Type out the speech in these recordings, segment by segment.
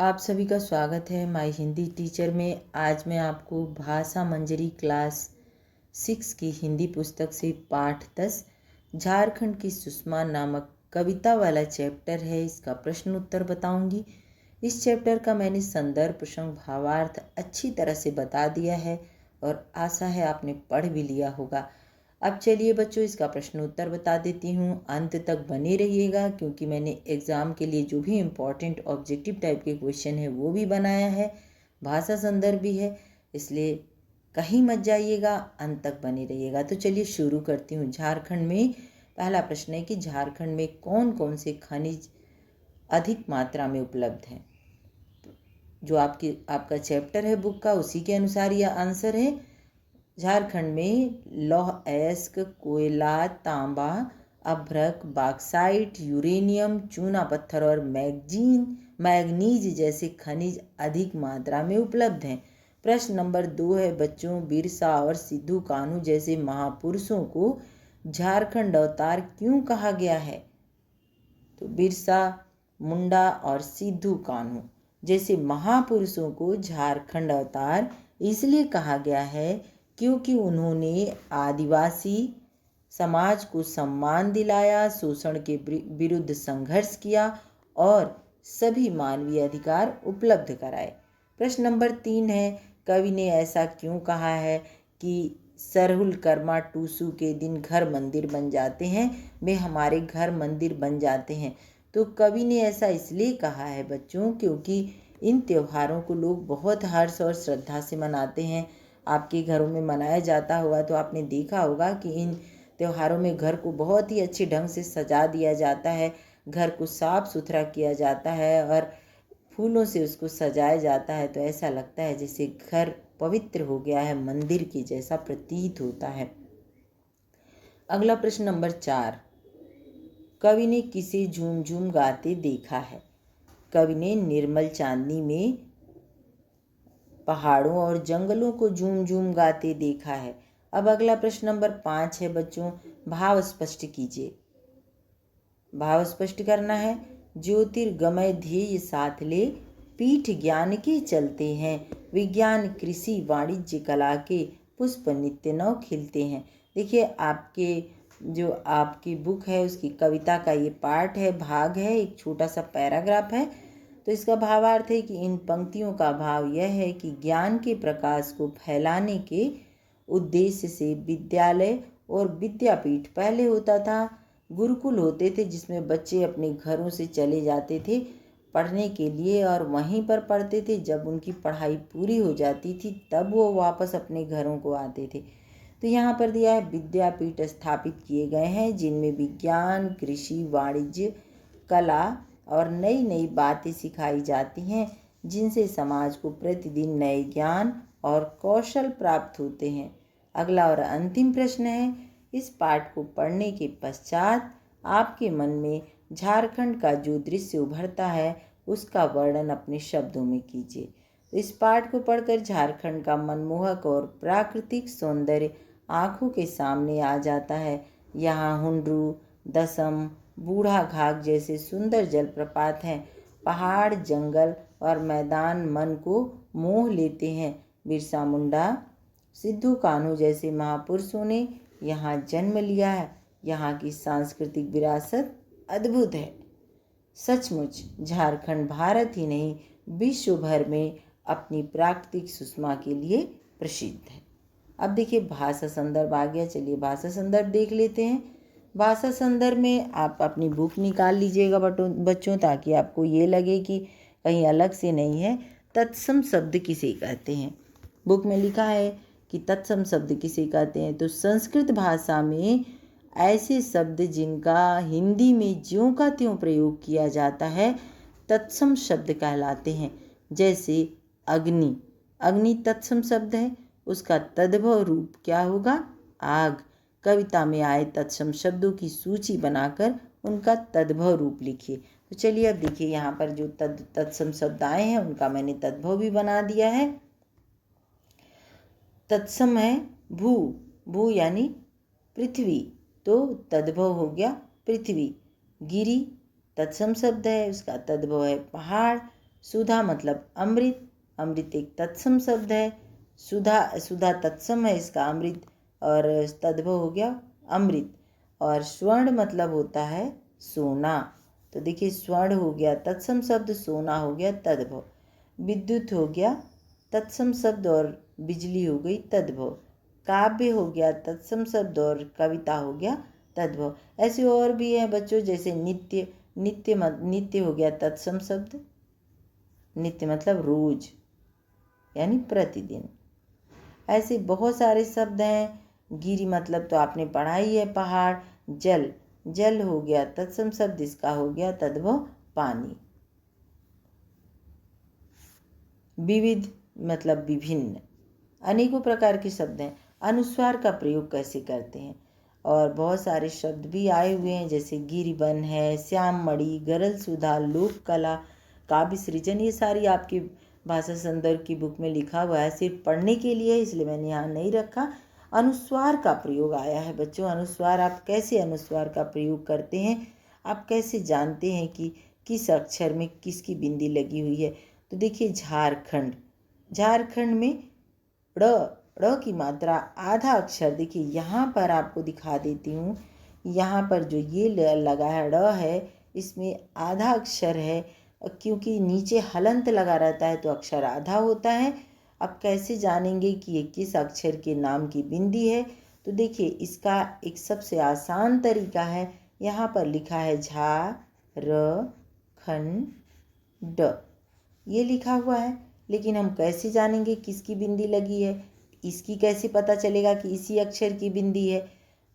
आप सभी का स्वागत है माय हिंदी टीचर में। आज मैं आपको भाषा मंजरी क्लास 6 की हिंदी पुस्तक से पाठ 10 झारखंड की सुषमा नामक कविता वाला चैप्टर है, इसका प्रश्न उत्तर बताऊंगी। इस चैप्टर का मैंने संदर्भ, प्रसंग, भावार्थ अच्छी तरह से बता दिया है और आशा है आपने पढ़ भी लिया होगा। अब चलिए बच्चों, इसका प्रश्न उत्तर बता देती हूँ। अंत तक बने रहिएगा क्योंकि मैंने एग्ज़ाम के लिए जो भी इम्पोर्टेंट ऑब्जेक्टिव टाइप के क्वेश्चन है वो भी बनाया है, भाषा संदर्भ भी है, इसलिए कहीं मत जाइएगा, अंत तक बने रहिएगा। तो चलिए शुरू करती हूँ। झारखंड में पहला प्रश्न है कि झारखंड में कौन कौन से खनिज अधिक मात्रा में उपलब्ध हैं। जो आपका चैप्टर है बुक का, उसी के अनुसार यह आंसर है। झारखंड में लौह अयस्क, कोयला, तांबा, अभ्रक, बॉक्साइट, यूरेनियम, चूना पत्थर और मैग्नीज जैसे खनिज अधिक मात्रा में उपलब्ध हैं। प्रश्न नंबर 2 है बच्चों, बिरसा और सिद्धू कान्हू जैसे महापुरुषों को झारखंड अवतार क्यों कहा गया है। तो बिरसा मुंडा और सिद्धू कान्हू जैसे महापुरुषों को झारखंड अवतार इसलिए कहा गया है क्योंकि उन्होंने आदिवासी समाज को सम्मान दिलाया, शोषण के विरुद्ध संघर्ष किया और सभी मानवीय अधिकार उपलब्ध कराए। प्रश्न नंबर 3 है, कवि ने ऐसा क्यों कहा है कि सरहुल कर्मा टूसू के दिन घर मंदिर बन जाते हैं, वे हमारे घर मंदिर बन जाते हैं। तो कवि ने ऐसा इसलिए कहा है बच्चों क्योंकि इन त्योहारों को लोग बहुत हर्ष और श्रद्धा से मनाते हैं। आपके घरों में मनाया जाता होगा तो आपने देखा होगा कि इन त्योहारों में घर को बहुत ही अच्छे ढंग से सजा दिया जाता है, घर को साफ सुथरा किया जाता है और फूलों से उसको सजाया जाता है। तो ऐसा लगता है जैसे घर पवित्र हो गया है, मंदिर के जैसा प्रतीत होता है। अगला प्रश्न नंबर 4, कवि ने किसे झूम झूम गाते देखा है। कवि ने निर्मल चांदनी में पहाड़ों और जंगलों को झूम झूम गाते देखा है। अब अगला प्रश्न नंबर 5 है बच्चों, भाव स्पष्ट कीजिए। भाव स्पष्ट करना है। ज्योतिर्गमय ध्येय साथ ले, पीठ ज्ञान के चलते हैं, विज्ञान कृषि वाणिज्य कला के पुष्प नित्य नव खिलते हैं। देखिए आपकी बुक है उसकी कविता का ये पार्ट है, भाग है, एक छोटा सा पैराग्राफ है। तो इसका भावार्थ है कि इन पंक्तियों का भाव यह है कि ज्ञान के प्रकाश को फैलाने के उद्देश्य से विद्यालय और विद्यापीठ पहले होता था, गुरुकुल होते थे जिसमें बच्चे अपने घरों से चले जाते थे पढ़ने के लिए और वहीं पर पढ़ते थे। जब उनकी पढ़ाई पूरी हो जाती थी तब वो वापस अपने घरों को आते थे। तो यहाँ पर दिया है विद्यापीठ स्थापित किए गए हैं जिनमें विज्ञान, कृषि, वाणिज्य, कला और नई नई बातें सिखाई जाती हैं जिनसे समाज को प्रतिदिन नए ज्ञान और कौशल प्राप्त होते हैं। अगला और अंतिम प्रश्न है, इस पाठ को पढ़ने के पश्चात आपके मन में झारखंड का जो दृश्य उभरता है उसका वर्णन अपने शब्दों में कीजिए। इस पाठ को पढ़कर झारखंड का मनमोहक और प्राकृतिक सौंदर्य आँखों के सामने आ जाता है। यहाँ हुंडरू, दसम, बूढ़ा घाट जैसे सुंदर जलप्रपात हैं। पहाड़, जंगल और मैदान मन को मोह लेते हैं। बिरसा मुंडा, सिद्धू कान्हू जैसे महापुरुषों ने यहाँ जन्म लिया है। यहाँ की सांस्कृतिक विरासत अद्भुत है। सचमुच झारखंड भारत ही नहीं विश्व भर में अपनी प्राकृतिक सुषमा के लिए प्रसिद्ध है। अब देखिए भाषा संदर्भ आ गया, चलिए भाषा संदर्भ देख लेते हैं। भाषा संदर्भ में आप अपनी बुक निकाल लीजिएगा बच्चों, ताकि आपको ये लगे कि कहीं अलग से नहीं है। तत्सम शब्द किसे कहते हैं। बुक में लिखा है कि तत्सम शब्द किसे कहते हैं। तो संस्कृत भाषा में ऐसे शब्द जिनका हिंदी में ज्यों का त्यों प्रयोग किया जाता है तत्सम शब्द कहलाते हैं। जैसे अग्नि, अग्नि तत्सम शब्द है, उसका तद्भव रूप क्या होगा, आग। कविता में आए तत्सम शब्दों की सूची बनाकर उनका तद्भव रूप लिखिए। तो चलिए अब देखिए यहाँ पर जो तत्सम शब्द आए हैं उनका मैंने तद्भव भी बना दिया है। तत्सम है भू, भू यानी पृथ्वी, तो तद्भव हो गया पृथ्वी। गिरि तत्सम शब्द है, उसका तद्भव है पहाड़। सुधा मतलब अमृत, अमृत एक तत्सम शब्द है। सुधा तत्सम है, इसका अमृत और तद्भव हो गया अमृत। और स्वर्ण मतलब होता है सोना, तो देखिए स्वर्ण हो गया तत्सम शब्द, सोना हो गया तद्भव। विद्युत हो गया तत्सम शब्द और बिजली हो गई तद्भव। काव्य हो गया तत्सम शब्द और कविता हो गया तद्भव। ऐसे और भी हैं बच्चों, जैसे नित्य, नित्य हो गया तत्सम शब्द, नित्य मतलब रोज यानी प्रतिदिन। ऐसे बहुत सारे शब्द हैं। गिरि मतलब तो आपने पढ़ा ही है पहाड़। जल, जल हो गया तत्सम शब्द, इसका हो गया तद्भव पानी। विविध मतलब विभिन्न, अनेकों प्रकार के शब्द हैं। अनुस्वार का प्रयोग कैसे करते हैं, और बहुत सारे शब्द भी आए हुए हैं, जैसे गिरिवन है, श्याम मणि, गरल सुधा, लोक कला, काव्य सृजन, ये सारी आपकी भाषा संदर्भ की बुक में लिखा हुआ है। सिर्फ पढ़ने के लिए इसलिए मैंने यहाँ नहीं रखा। अनुस्वार का प्रयोग आया है बच्चों। अनुस्वार, आप कैसे अनुस्वार का प्रयोग करते हैं, आप कैसे जानते हैं कि किस अक्षर में किसकी बिंदी लगी हुई है। तो देखिए झारखंड, झारखंड में ड़ की मात्रा आधा अक्षर, देखिए यहाँ पर आपको दिखा देती हूँ। यहाँ पर जो ये लगा है ड़ है, इसमें आधा अक्षर है, क्योंकि नीचे हलंत लगा रहता है तो अक्षर आधा होता है। अब कैसे जानेंगे कि ये किस अक्षर के नाम की बिंदी है, तो देखिए इसका एक सबसे आसान तरीका है। यहाँ पर लिखा है झारखंड, ये लिखा हुआ है, लेकिन हम कैसे जानेंगे किसकी बिंदी लगी है, इसकी कैसे पता चलेगा कि इसी अक्षर की बिंदी है।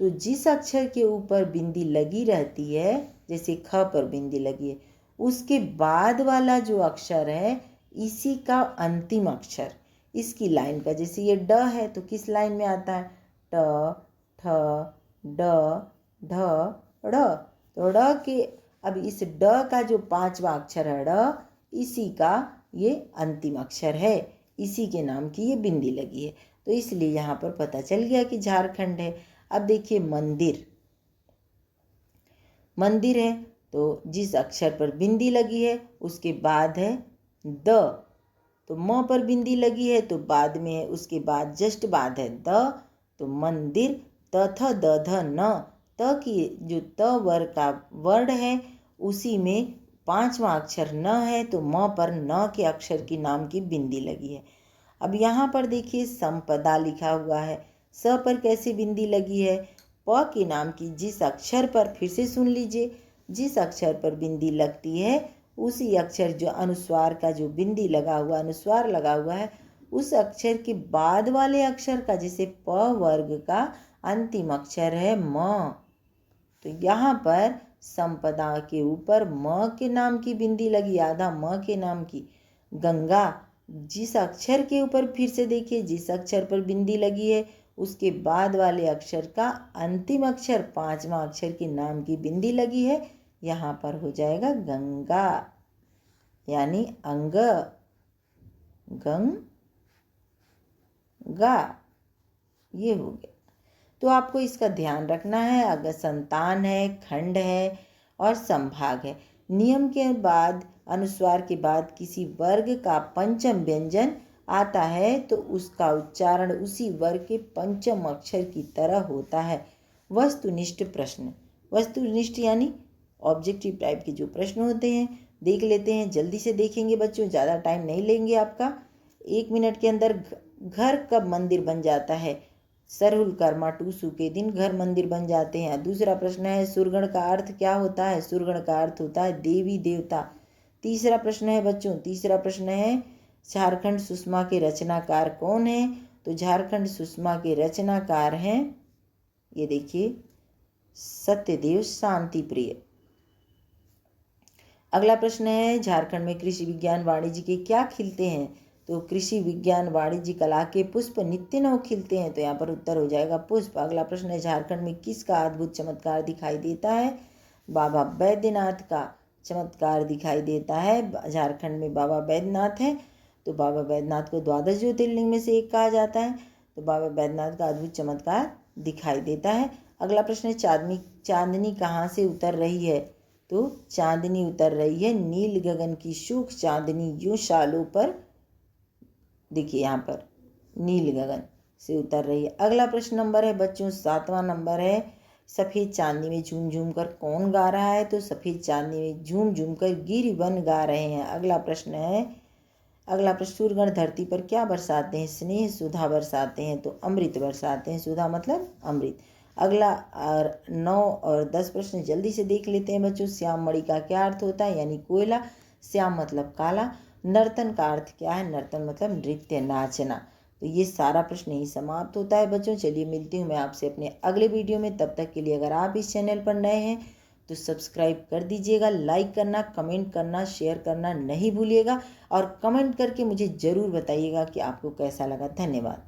तो जिस अक्षर के ऊपर बिंदी लगी रहती है, जैसे ख पर बिंदी लगी है, उसके बाद वाला जो अक्षर है इसी का अंतिम अक्षर, इसकी लाइन का, जैसे ये ड है तो किस लाइन में आता है, ट ठ ड ढ ड़, तो ड़ के, अब इस ड का जो पांचवा अक्षर है ड़, इसी का ये अंतिम अक्षर है, इसी के नाम की ये बिंदी लगी है, तो इसलिए यहाँ पर पता चल गया कि झारखंड है। अब देखिए मंदिर, मंदिर है तो जिस अक्षर पर बिंदी लगी है उसके बाद है द, तो म पर बिंदी लगी है तो बाद में है, उसके बाद जस्ट बाद है द, तो मंदिर। त थ द ध न, त की जो त वर्ग का वर्ण है उसी में पांचवा अक्षर न है, तो म पर न के अक्षर की नाम की बिंदी लगी है। अब यहाँ पर देखिए संपदा लिखा हुआ है, स पर कैसे बिंदी लगी है, प के नाम की जिस अक्षर पर, फिर से सुन लीजिए, जिस अक्षर पर बिंदी लगती है उसी अक्षर, जो अनुस्वार का जो बिंदी लगा हुआ, अनुस्वार लगा हुआ है, उस अक्षर के बाद वाले अक्षर का, जैसे प वर्ग का अंतिम अक्षर है म, तो यहाँ पर संपदा के ऊपर म के नाम की बिंदी लगी, आधा म के नाम की। गंगा, जिस अक्षर के ऊपर, फिर से देखिए, जिस अक्षर पर बिंदी लगी है उसके बाद वाले अक्षर का अंतिम अक्षर, पांचवा अक्षर के नाम की बिंदी लगी है, यहाँ पर हो जाएगा गंगा, यानी अंग, गंगा, ये हो गया। तो आपको इसका ध्यान रखना है, अगर संतान है, खंड है और संभाग है, नियम के बाद, अनुस्वार के बाद किसी वर्ग का पंचम व्यंजन आता है तो उसका उच्चारण उसी वर्ग के पंचम अक्षर की तरह होता है। वस्तुनिष्ठ प्रश्न, वस्तुनिष्ठ यानी ऑब्जेक्टिव टाइप के जो प्रश्न होते हैं, देख लेते हैं, जल्दी से देखेंगे बच्चों, ज़्यादा टाइम नहीं लेंगे आपका। 1 मिनट के अंदर घर कब मंदिर बन जाता है, सरहुल कर्मा टूसू के दिन घर मंदिर बन जाते हैं। दूसरा प्रश्न है सुरगण का अर्थ क्या होता है, सुरगण का अर्थ होता है देवी देवता। तीसरा प्रश्न है बच्चों, तीसरा प्रश्न है झारखंड सुषमा के रचनाकार कौन है, तो झारखंड सुषमा के रचनाकार हैं, ये देखिए, सत्यदेव शांति प्रिय। अगला प्रश्न है झारखंड में कृषि विज्ञान वाणिज्य के क्या खिलते हैं, तो कृषि विज्ञान वाणिज्य कला के पुष्प नित्य नव खिलते हैं, तो यहाँ पर उत्तर हो जाएगा पुष्प। अगला प्रश्न है झारखंड में किसका अद्भुत चमत्कार दिखाई देता है, बाबा बैद्यनाथ का चमत्कार दिखाई देता है। झारखंड में बाबा बैद्यनाथ है, तो बाबा बैद्यनाथ को द्वादश ज्योतिर्लिंग में से एक कहा जाता है, तो बाबा बैद्यनाथ का अद्भुत चमत्कार दिखाई देता है। अगला प्रश्न है चांदनी कहाँ से उतर रही है, तो चांदनी उतर रही है नील गगन की सूख चांदनी यूं शालों पर, देखिए यहाँ पर नील गगन से उतर रही है। अगला प्रश्न नंबर है बच्चों 7वां नंबर है, सफ़ेद चांदनी में झूम झूम कर कौन गा रहा है? तो सफ़ेद चांदनी में झूम झूम कर गिरिवन गा रहे हैं। अगला प्रश्न सूर्यगण धरती पर क्या बरसाते हैं? स्नेह सुधा बरसाते हैं, तो अमृत बरसाते हैं। सुधा मतलब अमृत। अगला 9 और 10 प्रश्न जल्दी से देख लेते हैं बच्चों। श्याम मणि का क्या अर्थ होता है? यानी कोयला। श्याम मतलब काला। नर्तन का अर्थ क्या है? नर्तन मतलब नृत्य, नाचना। तो ये सारा प्रश्न यही समाप्त होता है बच्चों। चलिए मिलती हूँ मैं आपसे अपने अगले वीडियो में। तब तक के लिए अगर आप इस चैनल पर नए हैं तो सब्सक्राइब कर दीजिएगा, लाइक करना, कमेंट करना, शेयर करना नहीं भूलिएगा और कमेंट करके मुझे ज़रूर बताइएगा कि आपको कैसा लगा। धन्यवाद।